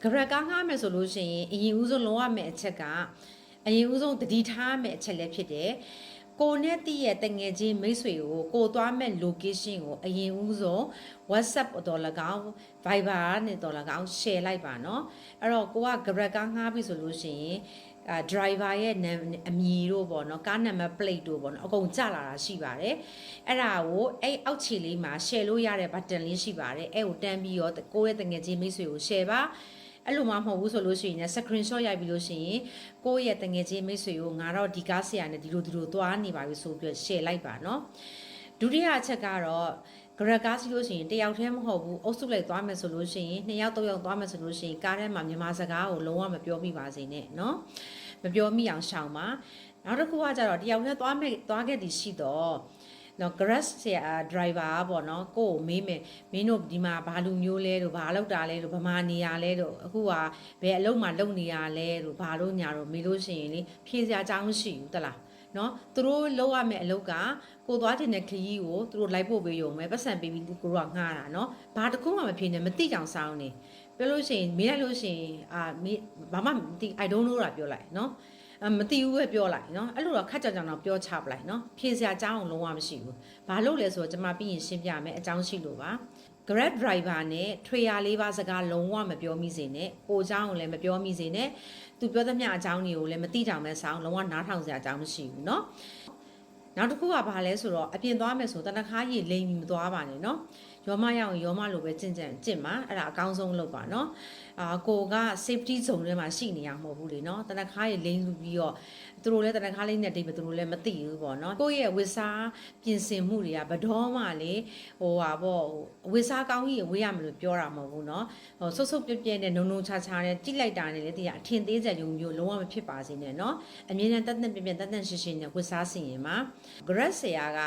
ဂရကားငှားမယ်ဆိုလို့ရှိရင်အရင်ဦးဆုံးလုံးဝမယ်အချက်ကအရင်ဦးဆုံးတတိထားမယ်အချက်လည်းဖြစ်တယ်ကိုနဲ့တည့်ရဲ့တငယ်ချင်းမိတ်ဆွေကိုသွားမဲ့ location ကိုအရင်ဦးဆုံး WhatsApp တော်၎င်း Viber နဲ့တော်၎င်း share လိုက်ပါเนาะအဲ့တော့ကိုက Grab ကားငှားပြီဆိုလို့ရှိရင်driver ရဲ့အမည်တို့ပေါ့เนาะကားနံပါတ် plate တို့ပေါ့เนาะအကုန်ကြလာတာရှိပါတယ်အဲ့ဒါကိုအဲ့အောက်ခြေလေးမှာ share လို့ရတဲ့ button လေးရှိပါတယ်အဲ့ကိုတန်းပြီးတော့ကိုရဲ့တငယ်ချင်းမိတ်ဆွေကို share ပါအဲ့လိုမှမဟုတ်ဘူးဆိုလို့ရှိရင် screenshot ရိုက်ပြီးလို့ရှိရင်ကိုယ့်ရဲ့တငယ်ချင်းမိတ်ဆွေကိုငါတော့ဒီကားဆရာနဲ့ဒီလိုသွားနေပါပြီဆိုပြီး share လိုက်ပါเนาะဒုတိယအချက်ကတော့ Grab ကားစီးလို့ရှိရင်တယောက်တည်းမဟုတ်ဘူးအုပ်စုလိုက်သွားမယ်ဆိုလို့ရှိရင်2ယောက်3ယောက်သွားမယ်ဆိုလို့ရှိရင်ကားထဲမှာမြန်မာစကားကိုလုံးဝမပြောမိပါစေနဲ့เนาะမပြောမိအောင်ရှောင်ပါနောက်တစ်ခုကကြတော့တယောက်တည်းသွားခဲ့သည်ရှိတော့နော် Grab ဆရာ driver ပေါ့နော်ကိုကိုမေးမယ်မင်းတို့ဒီမှာဘာလူမျိုးလဲတို့ဘာလောက်တာလဲတို့ဗမာနေရလဲတို့အခုကဘယ်အလုပ်မှာလုပ်နေရလဲတို့ဘာလို့ညာတော့မေးလို့ရှိရင်လေဖြေစရာအကြောင်းမရှိဘူးတလားနော်သူတို့လောက်ရမယ့်အလုပ်ကကိုသွားတင်တဲ့ခရီးကိုသူတို့လိုက်ဖို့ပေးရုံပဲပတ်စံပေးပြီးကိုတို့ကငှားတာနော်ဘာတခုမှမဖြစ်နေမသိကြအောင်စောင်းနေပြောလို့ရှိရင်မေးလိုက်လို့ရှိရင်ဘာမှမသိ I don't know တာပြောလိုက်နော်မသိဘူးပဲပြောလိုက်နော်အဲ့လိုတော့ခက်ကြကြောင်တော့ပြောချပလိုက်နော်ဖြေစရာအကြောင်းလုံးဝမရှိဘူးဘာလို့လဲဆိုတော့ကျွန်မပြီးရင်ရှင်းပြမယ်အကြောင်းရှိလို့ပါ Grab driver နဲ့ trailer လေးပါးစကားလုံးဝမပြောမိစေနဲ့ကိုအကြောင်းကိုလည်းမပြောမိစေနဲ့သူပြောသမျှအကြောင်းတွေကိုလည်းမသိကြအောင်ပဲစောင်းလုံးဝနားထောင်စရာအကြောင်းမရှိဘူးเนาะနောက်တစ်ခုကဘာလဲဆိုတော့အပြင်သွားမယ်ဆိုတနခါကြီးလိမ်ပြီးမသွားပါနဲ့เนาะရောမရောက်ရင်ရောမလိုပဲကျင့်မှာအဲ့ဒါအကောင်းဆုံးလုပ်ပါเนาะကိုက safety zone ထဲမှာရှိနေရမှာမဟုတ်ဘူးလေเนาะတနခါကြီးလိမ်ပြီးတော့သူတို့လည်းတနခါလေးနဲ့တိတ်ပဲသူတို့လည်းမသိဘူးပေါ့เนาะကိုယ့်ရဲ့ဝစ်စားပြင်ဆင်မှုတွေကဘတော်မှလေဝစ်စားကောင်းကြီးဝေးရမလို့ပြောတာမဟုတ်ဘူးเนาะဆုပ်ဆုပ်ပြက်ပြက်နဲ့နုံနုံချာချာနဲ့ကြိလိုက်တာနဲ့လေဒီကအထင်သေးစရာမျိုးလုံးဝမဖြစ်ပါစေနဲ့เนาะအမြင်နဲ့တက်တက်ပြက်ပြက်တက်တက်ရှင်းရှင်းနဲ့ဝစ်စားစီရင်မှာ Grab ဆရာက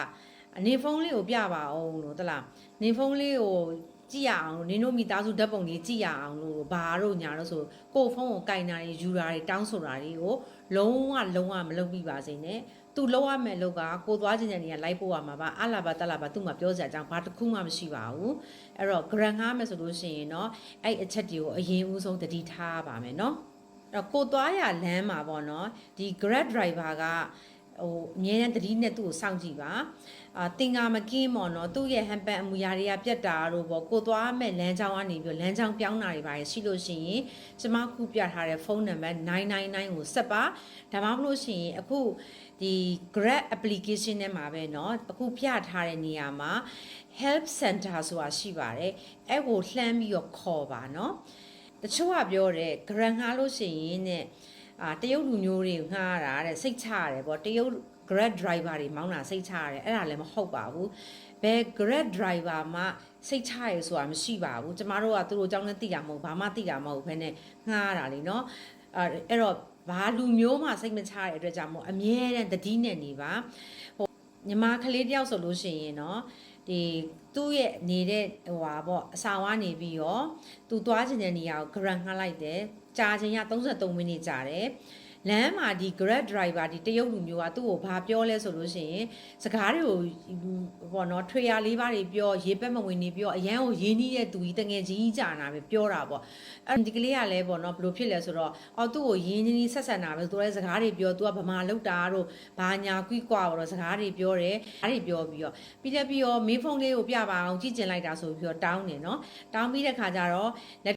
အနေဖုန်းလေးကိုပြပါအောင်လို့တလားနေဖုန်းလေးကိုကြည့်ရအောင်နင်တို့မိသားစုဓာတ်ပုံလေးကြည့်ရအောင်လို့ဘာတို့ညာလို့ဆိုကိုဖုန်းကိုကင်တာတွေယူတာတွေတောင်းဆိုတာတွေကိုလုံးဝမလုပ်ပြီးပါစေနဲ့သူလောက်ရမယ်လို့ကကိုသွားခြင်းတွေကလိုက်ပို့ရမှာပါအလာပါတက်လာပါသူ့မှာပြောစရာအကြောင်းဘာတစ်ခုမှမရှိပါဘူးအဲ့တော့ Grab ငှားမယ်ဆိုလို့ရှိရင်เนาะအဲ့အချက်တွေကိုအရင်ဦးဆုံးတတိထားပါမယ်เนาะအဲ့တော့ကိုသွားရလမ်းမှာပေါ့เนาะဒီ Grab driver ကအမြဲတမ်းတတိနဲ့သူ့ကိုစောင့်ကြည့်ပါတင်ငါမကင်းမော်နော်သူ့ရဲ့ဟန်ပန်အမူအရာတွေကပြတ်တာတို့ပေါ့ကိုသွားမဲ့လမ်းကြောင်းကနေပြီးလမ်းကြောင်းပြောင်းတာတွေပါရှိလို့ရှိရင်ကျမခုပြထားတဲ့ဖုန်းနံပါတ်999ကိုဆက်ပါဒါမှမဟုတ်ရှင်အခုဒီ Grab application ထဲမှာပဲเนาะအခုပြထားတဲ့နေရာမှာ help center ဆိုတာရှိပါတယ်အဲ့ကိုလှမ်းပြီးတော့ခေါ်ပါเนาะတချို့ကပြောတယ် Grab ငှားလို့ရှိရင်တဲ့တရုတ်လူမျိုးတွေငှားတာတဲ့စိတ်ချရတယ်ပေါ့တရုတ် Grab driver တွေမောင်းတာစိတ်ချရတယ်အဲ့ဒါလည်းမဟုတ်ပါဘူးဘယ် Grab driver မှစိတ်ချရဆိုတာမရှိပါဘူးကျမတို့ကသူတို့အကြောင်းနဲ့သိတာမဟုတ်ဘာမှသိတာမဟုတ်ဘဲနဲ့ငှားတာလေနော်အဲ့တော့ဘာလူမျိုးမှစိတ်မချရတဲ့အတွက်ကြောင့်မို့အမြဲတမ်းတတိနဲ့နေပါညီမကလေးတယောက်ဆိုလို့ရှိရင်เนาะဒီသူ့ရဲ့နေတဲ့ပေါ့အစာဝါနေပြီးတော့သူသွားချင်တဲ့နေရာကို Grab ငှားလိုက်တယ်ကြာချိန်က33မိနစ်ကြာတယ်လမ်းမှာဒီ Grab driver ဒီတရုတ်လူမျိုးကသူ့ကိုဘာပြောလဲဆိုလို့ရှိရင်စကားတွေကိုပေါ့နော် trailer လေးပါးတွေပြောရေပက်မဝင်နေပြောအရန်ကိုရင်းနှီးတဲ့သူကြီးတငယ်ကြီးကြာနာပဲပြောတာပေါ့ဒီကလေးကလည်းပေါ့နော်ဘယ်လိုဖြစ်လဲဆိုတော့သူ့ကိုရင်းနှီးဆက်ဆံတာပဲသူလည်းစကားတွေပြောသူကဗမာလောက်တာတို့ဘာညာကွီးကွာပေါ့စကားတွေပြောတယ်အားတွေပြောပြီးတော့ပြီးတော့မင်းဖုန်းလေးကိုပြပါအောင်ကြည့်ကျင်လိုက်တာဆိုပြီးတော့တောင်းတယ်နော်တောင်းပြီးတဲ့ခါကျတော့